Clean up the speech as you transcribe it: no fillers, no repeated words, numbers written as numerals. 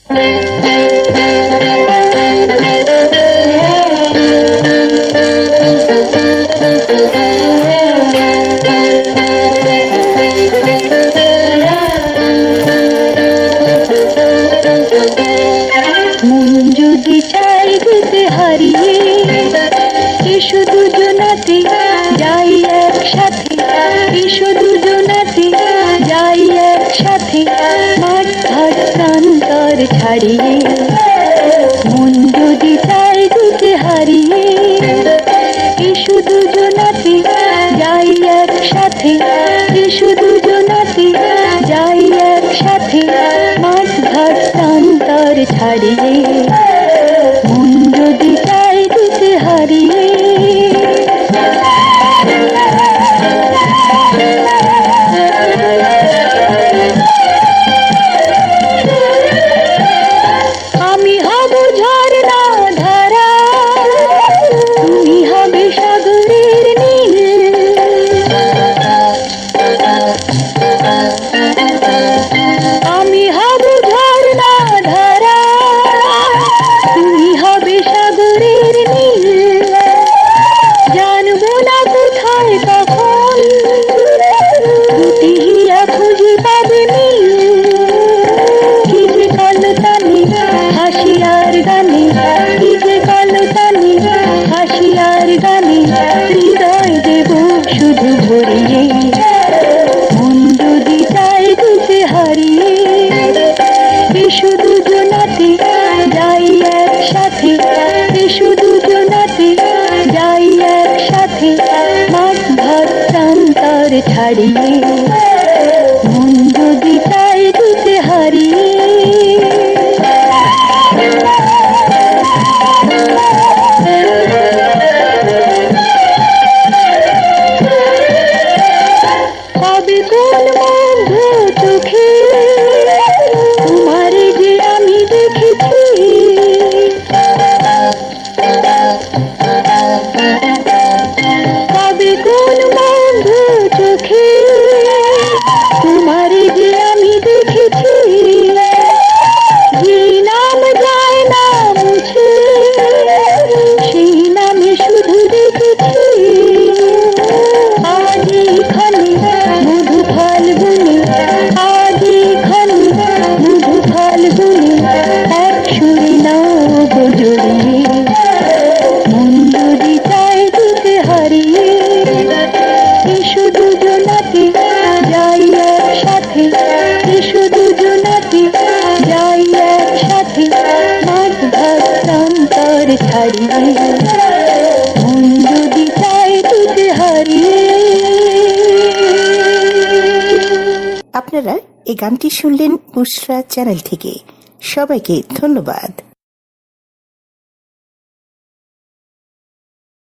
মন যদি চাই দিতে হারিয়ে, এসো দুজনাতে যাই একসাথে, এসো দুজনাতে যাই একসাথে, মাঠ ঘাট প্রান্তর ছাড়িয়ে। মন যদি চাই দিতে হারিয়ে, এসো দুজনাতে যাই একসাথে, এসো দুজনাতে যাই একসাথে, মাঠ ঘাট প্রান্তর ছাড়িয়ে। মন যদি চাই দিতে হারিয়ে। আমি হব ঝর্ণা ধারা, তুমি হবে সাগরের নীল। আমি হব ঝর্ণা ধারা, তুমি হবে সাগরের নীল। জানবো না কোথায় তখন দুটি হীরা খুঁজে পাবে মিল। কি যে কলতানি হাসি আর গানে, কি যে কলতানি হাসি আর গানে, হৃদয় দেব শুধু ভরিয়ে। মন যদি চাই দিতে হারিয়ে, এসো দুজনাতে যাই একসাথে, এসো দুজনাতে যাই একসাথে, মাঠ ঘাট প্রান্তর ছাড়িয়ে। মন যদি চাই দিতে হারিয়ে। কবে কোন মুগ্ধ চোখে তোমারে যে আমি দেখেছি, কবে কোন মুগ্ধ চোখে তোমারে যে আমি দেখেছি। যে নাম যায় না মুছে, সেই নামে শুধু দেখেছি। আজ এখানে মধু ফল গুনে, আজ এখানে মধু ফল গুনে, এক সুরে নাও গো জড়িয়ে। মন যদি চাই দিতে হারিয়ে, এসো দুজনাতে যাই একসাথে, এসো দুজনাতে যাই একসাথে, মাঠ ঘাট প্রান্তর ছাড়িয়ে। মন যদি চাই দিতে হারিয়ে। আপনারা এই গানটি শুনলেন বুশরা চ্যানেল থেকে। সবাইকে ধন্যবাদ।